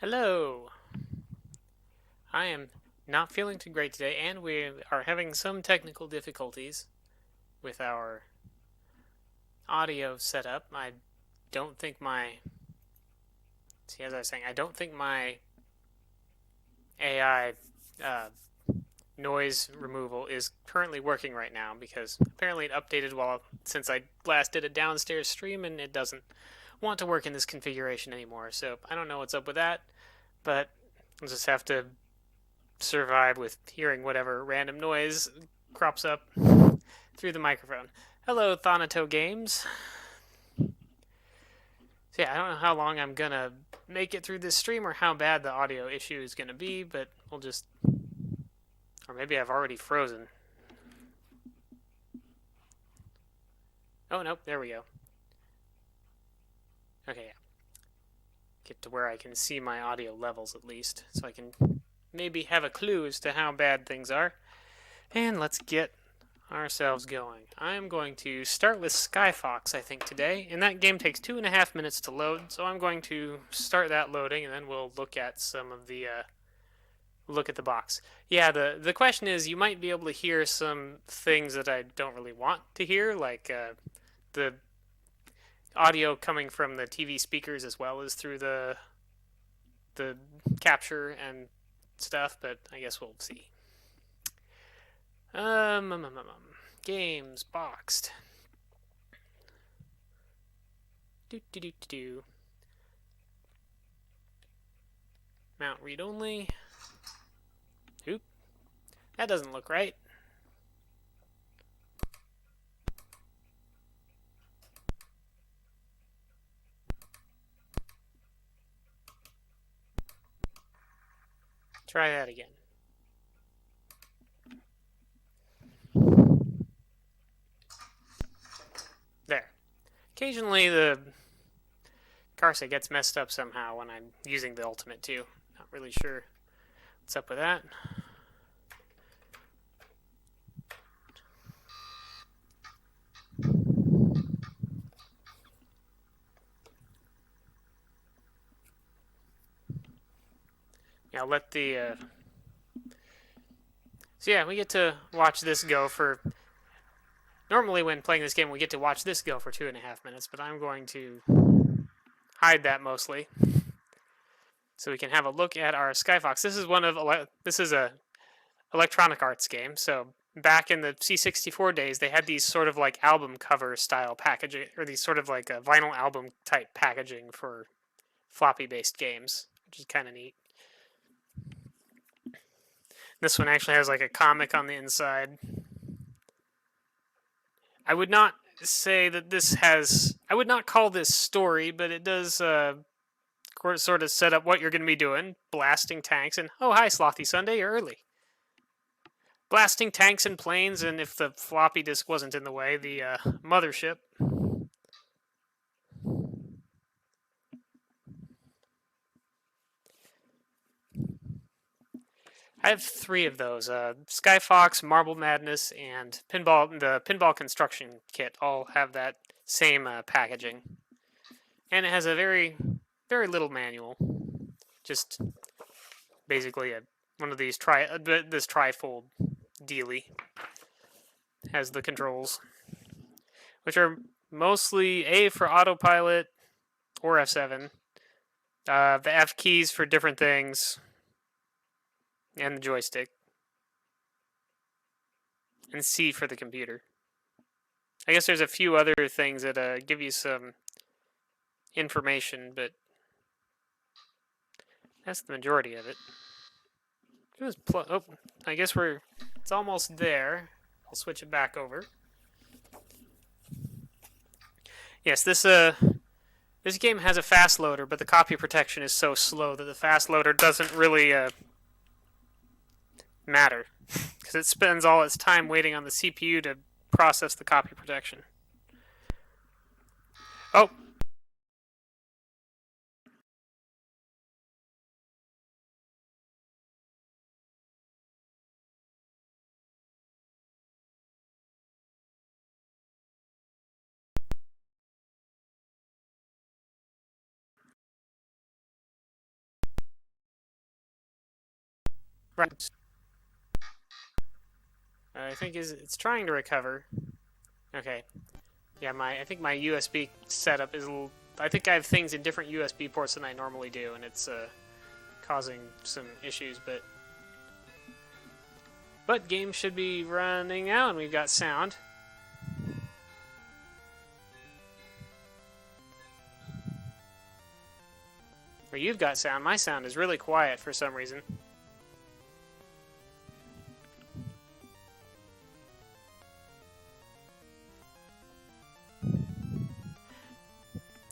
Hello. I am not feeling too great today, and we are having some technical difficulties with our audio setup. I don't think my, see, as I was saying, I don't think my AI uh, noise removal is currently working right now because apparently it updated since I last did a downstairs stream and it doesn't want to work in this configuration anymore. So I don't know what's up with that, but I'll just have to survive with hearing whatever random noise crops up through the microphone. Hello, Thanato Games. So yeah, I don't know how long I'm gonna make it through this stream or how bad the audio issue is gonna be, but we'll just, or maybe I've already frozen. Oh nope, there we go. Okay, yeah. Get to where I can see my audio levels at least, so I can maybe have a clue as to how bad things are. And let's get ourselves going. I'm going to start with Skyfox, I think, today, and that game takes 2.5 minutes to load, so I'm going to start that loading, and then we'll look at some of the look at the box. Yeah, the question is, you might be able to hear some things that I don't really want to hear, like the audio coming from the TV speakers as well as through the capture and stuff, but I guess we'll see. Games boxed. Do do do do do. Mount read only. Oop, that doesn't look right. Try that again. There. Occasionally the Carsa gets messed up somehow when I'm using the ultimate too. Not really sure what's up with that. Yeah, I'll let the so yeah, we get to watch this go for. Normally, when playing this game, we get to watch this go for 2.5 minutes, but I'm going to hide that mostly, so we can have a look at our Skyfox. This is a Electronic Arts game. So back in the C64 days, they had these sort of like album cover style packaging, or these sort of like a vinyl album type packaging for floppy based games, which is kind of neat. This one actually has like a comic on the inside. I would not say that this has. I would not call this story, but it does sort of set up what you're going to be doing, blasting tanks. And oh, hi, Slothy Sunday, you're early. Blasting tanks and planes, and if the floppy disk wasn't in the way, the mothership. I have 3 of those: Skyfox, Marble Madness, and Pinball. The Pinball Construction Kit all have that same packaging, and it has a very little manual. Just basically one of these this trifold dealy has the controls, which are mostly A for autopilot or F7. The F keys for different things, and the joystick, and C for the computer. I guess there's a few other things that give you some information, but that's the majority of it. Oh, I guess it's almost there. I'll switch it back over. Yes, this game has a fast loader, but the copy protection is so slow that the fast loader doesn't really matter because it spends all its time waiting on the CPU to process the copy protection. Oh, Right. I think it's trying to recover. Okay. Yeah, I think my USB setup is a little. I think I have things in different USB ports than I normally do, and it's causing some issues. But games should be running out, and we've got sound. Or you've got sound. My sound is really quiet for some reason.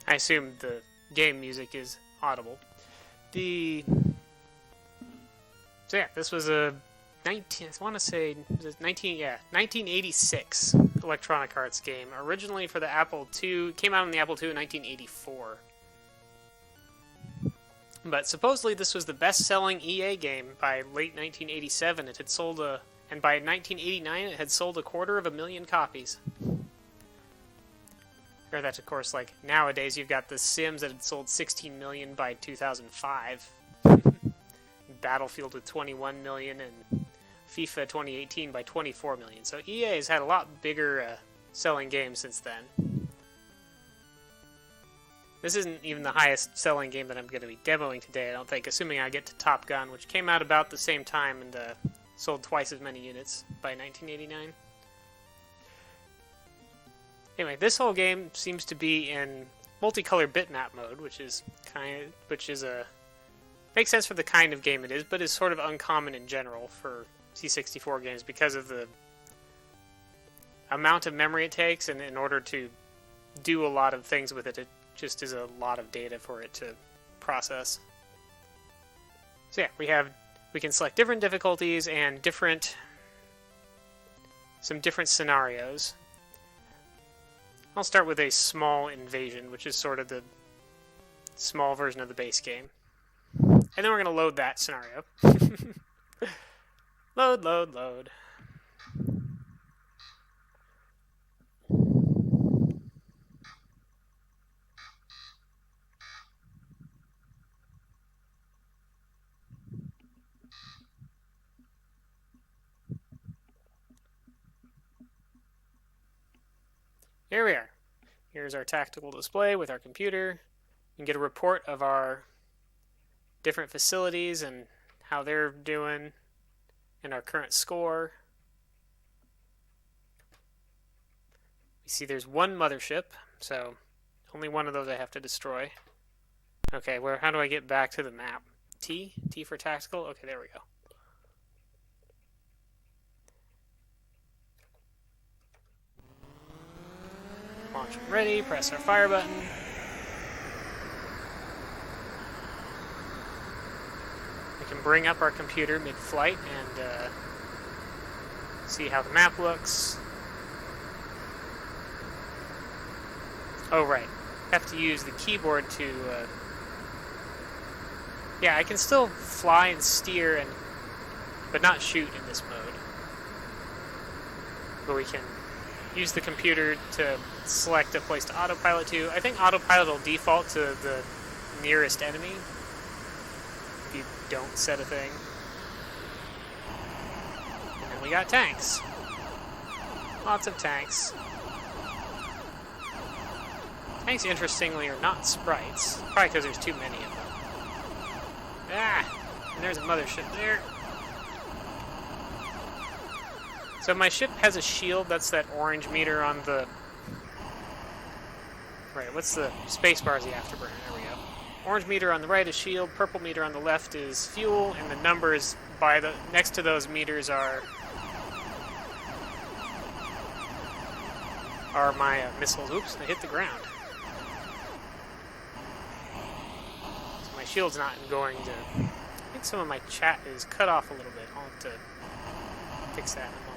I assume the game music is audible. So yeah, this was a 1986 Electronic Arts game, originally for the Apple II. Came out on the Apple II in 1984. But supposedly this was the best-selling EA game by late 1987. It had sold and by 1989 it had sold 250,000 copies. Or that's, of course, like nowadays you've got The Sims that had sold 16 million by 2005. Battlefield with 21 million, and FIFA 2018 by 24 million. So EA has had a lot bigger selling games since then. This isn't even the highest selling game that I'm going to be demoing today, I don't think, assuming I get to Top Gun, which came out about the same time and sold twice as many units by 1989. Anyway, this whole game seems to be in multicolor bitmap mode, which makes sense for the kind of game it is, but is sort of uncommon in general for C64 games because of the amount of memory it takes, and in order to do a lot of things with it, it just is a lot of data for it to process. So yeah, we can select different difficulties and some different scenarios. I'll start with a small invasion, which is sort of the small version of the base game. And then we're going to load that scenario. Load. Here we are. Here's our tactical display with our computer. You can get a report of our different facilities and how they're doing and our current score. We see there's one mothership, so only one of those I have to destroy. Okay, how do I get back to the map? T? T for tactical? Okay, there we go. Launch ready, press our fire button. We can bring up our computer mid-flight and see how the map looks. Oh, right. Have to use the keyboard to... Yeah, I can still fly and steer, but not shoot in this mode. But we can use the computer to select a place to autopilot to. I think autopilot will default to the nearest enemy if you don't set a thing. And then we got tanks. Lots of tanks. Tanks, interestingly, are not sprites. Probably because there's too many of them. Ah! And there's a mothership there. So my ship has a shield. That's that orange meter on the... Right, what's the... Spacebar is the afterburner. There we go. Orange meter on the right is shield. Purple meter on the left is fuel. And the numbers next to those meters are my missiles. Oops, they hit the ground. So my shield's not going to... I think some of my chat is cut off a little bit. I'll have to fix that in a moment.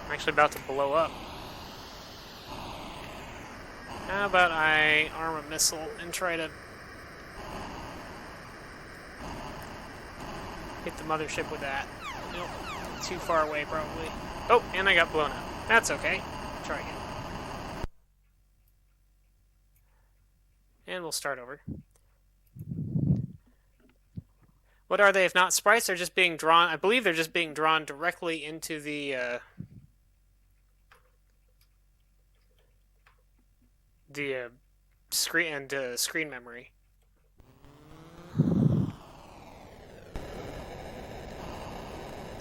I'm actually about to blow up. How about I arm a missile and try to hit the mothership with that? Nope. Too far away, probably. Oh, and I got blown up. That's okay. Try again. And we'll start over. What are they if not sprites? They're just being drawn. I believe they're just being drawn directly into the screen and screen memory.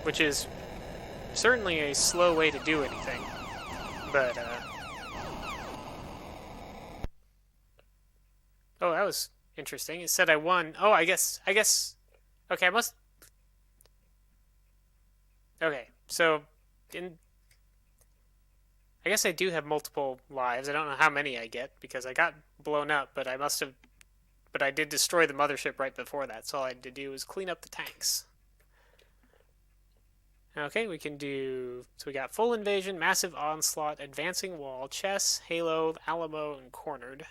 Which is certainly a slow way to do anything. But, oh, that was interesting. It said I won. Oh, I guess, okay, I must, okay, so, I guess I do have multiple lives. I don't know how many I get, because I got blown up, but I did destroy the mothership right before that, so all I had to do was clean up the tanks. Okay, we can do, so we got full invasion, massive onslaught, advancing wall, chess, halo, Alamo, and cornered.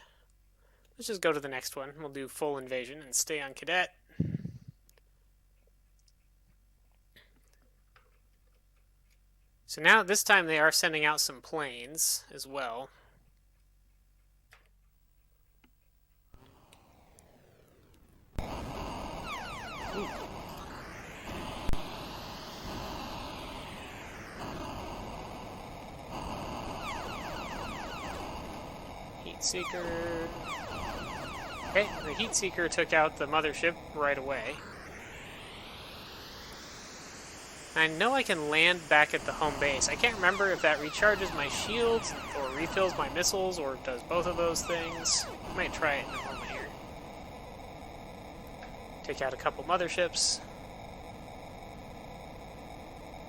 Let's just go to the next one. We'll do full invasion and stay on cadet. So now, this time they are sending out some planes as well. Ooh. Heat Seeker. Okay, the Heat Seeker took out the mothership right away. I know I can land back at the home base. I can't remember if that recharges my shields or refills my missiles or does both of those things. I might try it in a moment here. Take out a couple motherships.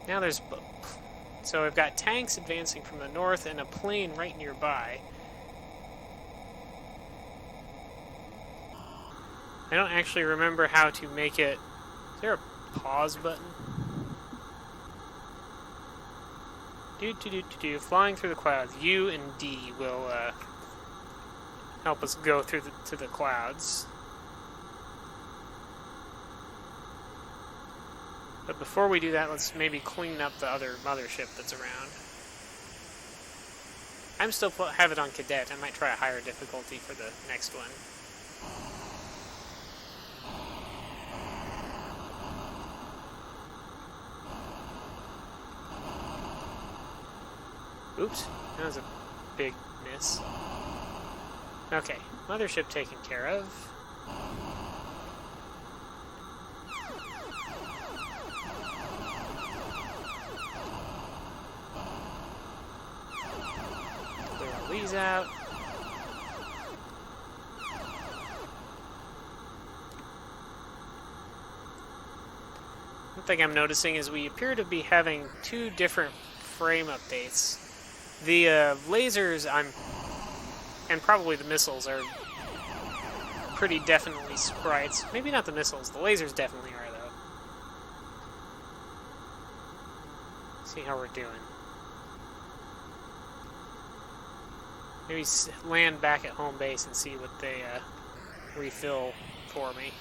Now there's... So I've got tanks advancing from the north and a plane right nearby. I don't actually remember how to make it... Is there a pause button? Flying through the clouds. U and D will help us go through to the clouds. But before we do that, let's maybe clean up the other mothership that's around. I'm still have it on cadet. I might try a higher difficulty for the next one. Oops, that was a big miss. Okay, mothership taken care of. Clear all these out. One thing I'm noticing is we appear to be having two different frame updates. The lasers, and probably the missiles are pretty definitely sprites. Maybe not the missiles. The lasers definitely are, though. Let's see how we're doing. Maybe land back at home base and see what they refill for me.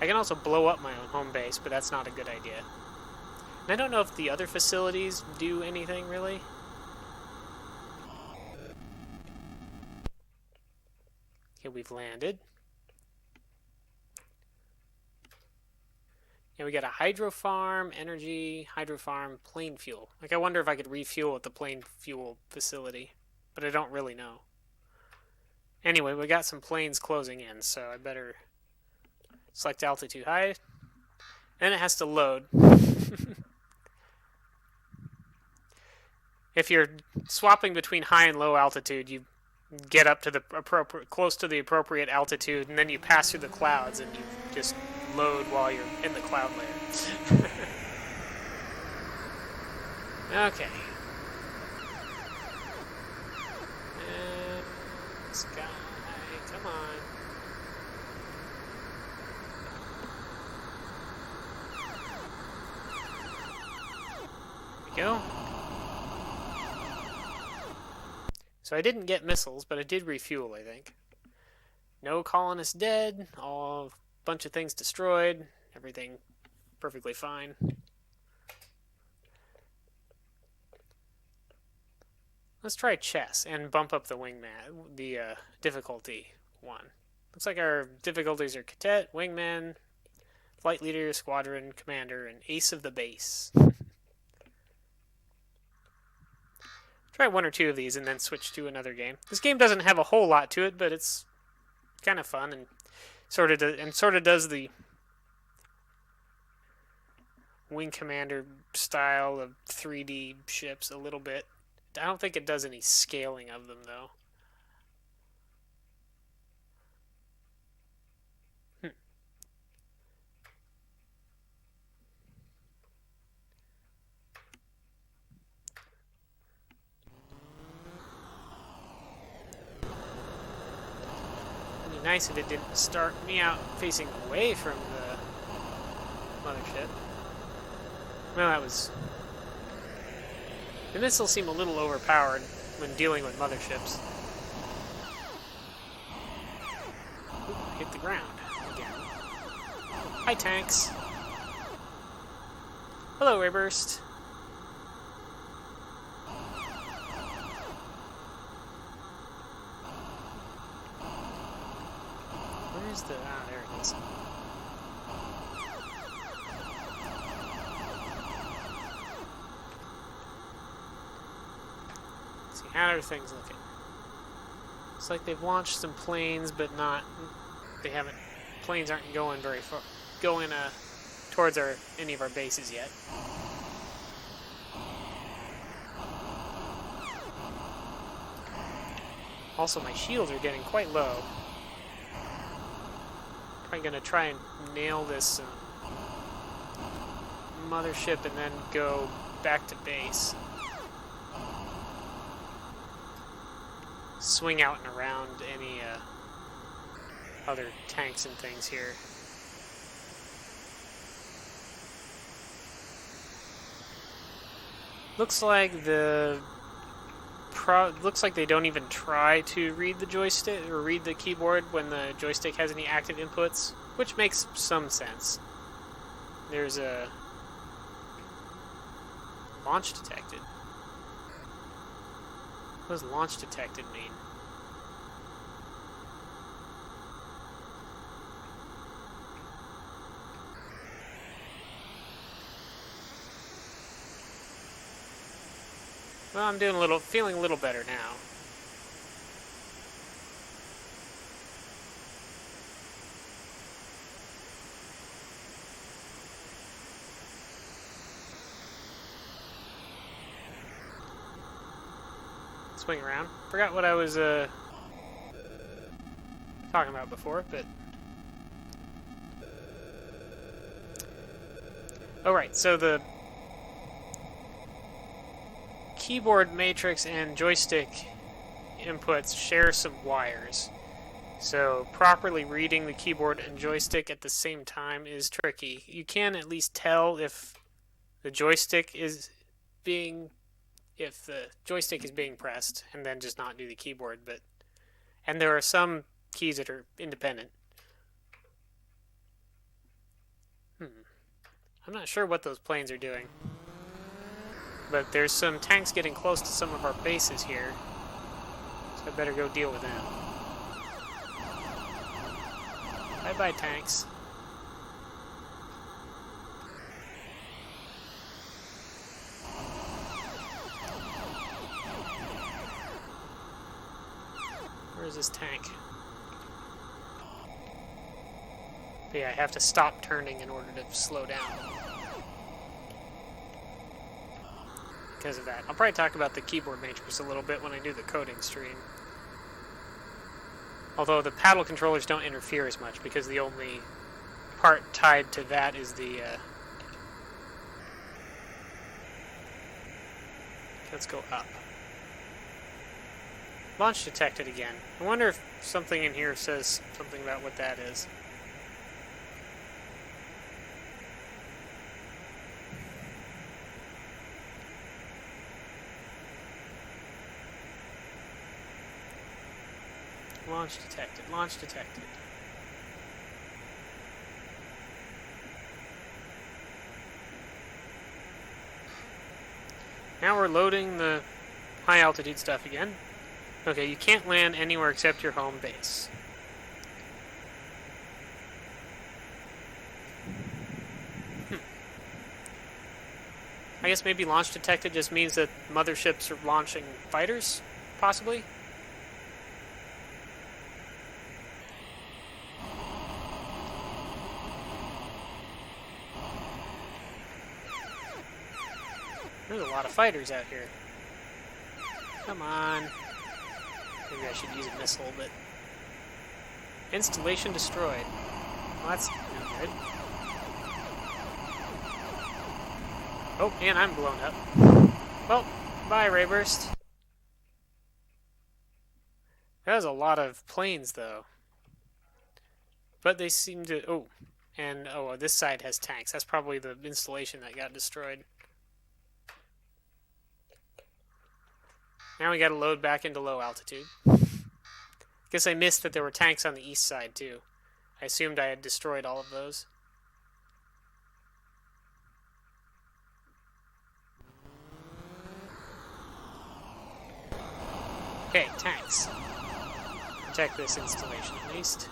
I can also blow up my own home base, but that's not a good idea. And I don't know if the other facilities do anything, really. Okay, we've landed. And we got a hydro farm, energy, hydro farm, plane fuel. Like, I wonder if I could refuel at the plane fuel facility, but I don't really know. Anyway, we got some planes closing in, so I better... Select altitude high, and it has to load. If you're swapping between high and low altitude, you get up to the close to the appropriate altitude, and then you pass through the clouds, and you just load while you're in the cloud layer. Okay. Sky, come on. Go. So I didn't get missiles, but I did refuel, I think. No colonists dead, all bunch of things destroyed, everything perfectly fine. Let's try chess and bump up the wingman, the difficulty one. Looks like our difficulties are cadet, wingman, flight leader, squadron commander, and ace of the base. Try one or two of these and then switch to another game. This game doesn't have a whole lot to it, but it's kind of fun and sort of does the Wing Commander style of 3D ships a little bit. I don't think it does any scaling of them though. Nice if it didn't start me out facing away from the mothership. Well, that was... The missiles seem a little overpowered when dealing with motherships. Ooh, hit the ground again. Hi, tanks. Hello, Airburst. Where's the... Ah, there it is. Let's see, how are things looking? It's like they've launched some planes, but not... They haven't... Planes aren't going very far... Going, towards any of our bases yet. Also, my shields are getting quite low. I'm going to try and nail this mothership and then go back to base. Swing out and around any other tanks and things here. Looks like looks like they don't even try to read the joystick or read the keyboard when the joystick has any active inputs, which makes some sense. There's a launch detected. What does launch detected mean? Well, I'm feeling a little better now. Swing around. Forgot what I was talking about before, but... Oh, right, so the keyboard matrix and joystick inputs share some wires. So properly reading the keyboard and joystick at the same time is tricky. You can at least tell if the joystick is being pressed and then just not do the keyboard, and there are some keys that are independent. I'm not sure what those planes are doing. But there's some tanks getting close to some of our bases here, so I better go deal with them. Bye-bye, tanks. Where's this tank? But yeah, I have to stop turning in order to slow down. Because of that. I'll probably talk about the keyboard matrix a little bit when I do the coding stream. Although the paddle controllers don't interfere as much because the only part tied to that is the... Let's go up. Launch detected again. I wonder if something in here says something about what that is. Launch detected. Launch detected. Now we're loading the high altitude stuff again. Okay, you can't land anywhere except your home base. I guess maybe launch detected just means that motherships are launching fighters, possibly? There's a lot of fighters out here. Come on. Maybe I should use a missile, but... Installation destroyed. Well, that's no good. Oh, and I'm blown up. Well, bye, Rayburst. That was a lot of planes, though. But they seem to... Oh, and this side has tanks. That's probably the installation that got destroyed. Now we gotta load back into low altitude. Guess I missed that there were tanks on the east side, too. I assumed I had destroyed all of those. Okay, tanks. Protect this installation at least.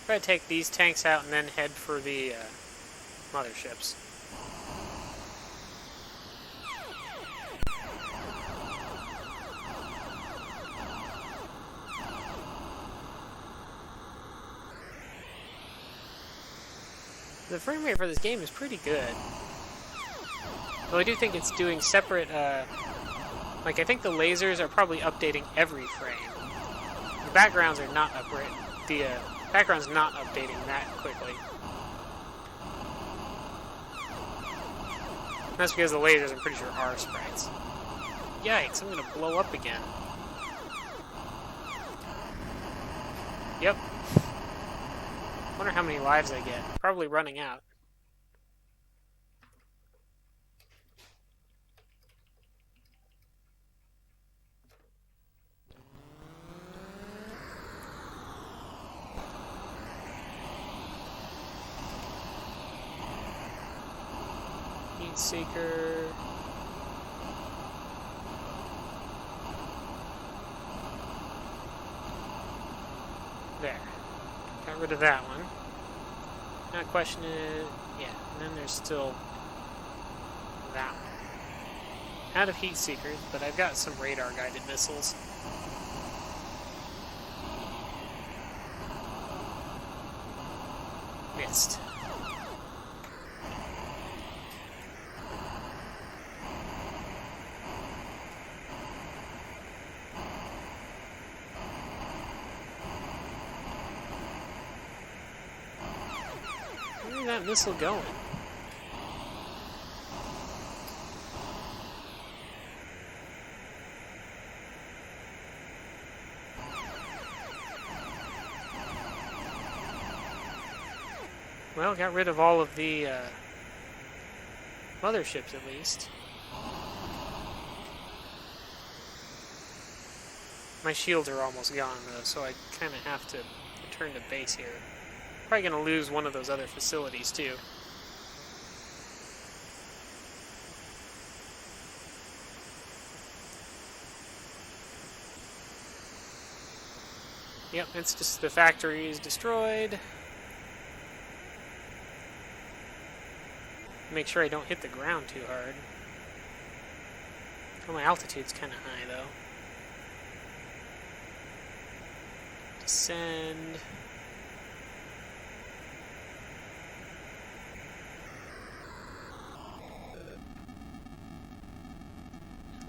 Try to take these tanks out and then head for the motherships. The frame rate for this game is pretty good. Though I do think it's doing separate, like I think the lasers are probably updating every frame. The backgrounds are not the background's not updating that quickly. That's because the lasers, I'm pretty sure, are sprites. Yikes, I'm gonna blow up again. Yep. Wonder how many lives I get. Probably running out. Heat seeker. There. Got rid of that one. Now the question is, yeah, and then there's still that one. Out of heat seekers, but I've got some radar guided missiles. Missed. Where's that missile going? Well, got rid of all of the motherships at least. My shields are almost gone though, so I kind of have to return to base here. Probably going to lose one of those other facilities too. Yep, it's just the factory is destroyed. Make sure I don't hit the ground too hard. Oh, my altitude's kind of high though. Descend.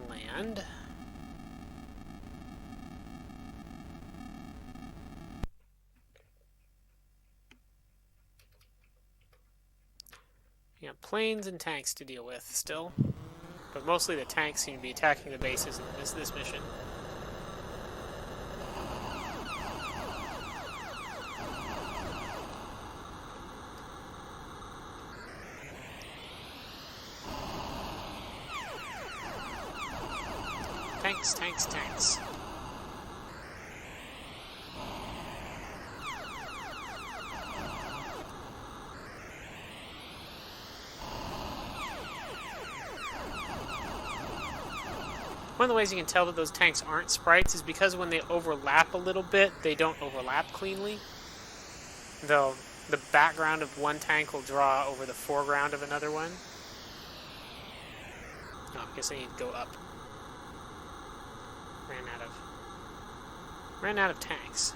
Land. You got planes and tanks to deal with still, but mostly the tanks seem to be attacking the bases in this mission. Tanks, tanks, tanks. One of the ways you can tell that those tanks aren't sprites is because when they overlap a little bit, they don't overlap cleanly. Though the background of one tank will draw over the foreground of another one. Oh, I guess I need to go up. Ran out of tanks.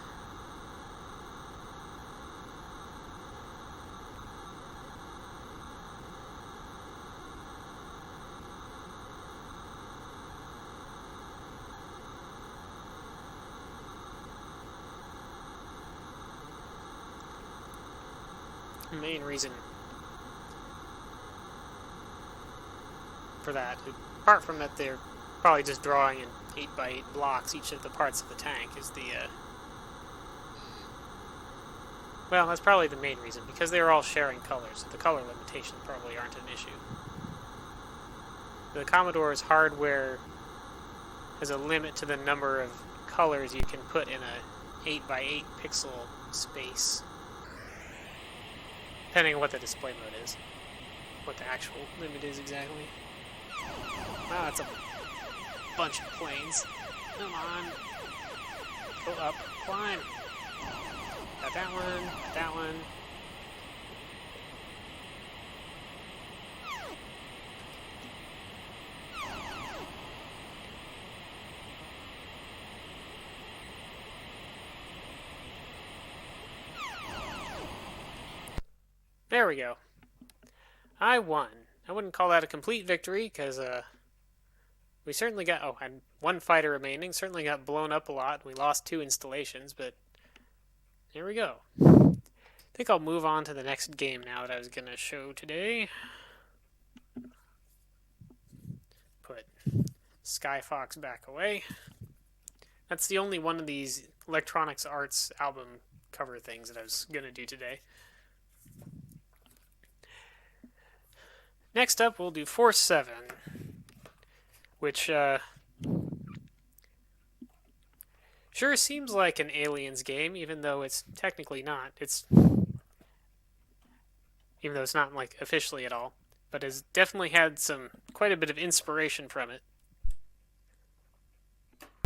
The main reason for that, apart from that they're probably just drawing in 8x8 blocks each of the parts of the tank, is the well, that's probably the main reason, because they are all sharing colors, so the color limitations probably aren't an issue. The Commodore's hardware has a limit to the number of colors you can put in a 8x8 pixel space, depending on what the display mode is, what the actual limit is exactly. Wow, that's a bunch of planes. Come on. Go up. Climb. Got that one. Got that one. There we go. I won. I wouldn't call that a complete victory, because we certainly got... Oh, and one fighter remaining. Certainly got blown up a lot. We lost 2 installations, but here we go. I think I'll move on to the next game now that I was going to show today. Put Skyfox back away. That's the only one of these Electronics Arts album cover things that I was going to do today. Next up, we'll do Force 7, which sure seems like an Aliens game, even though it's technically not. Even though it's not like officially at all, but has definitely had quite a bit of inspiration from it.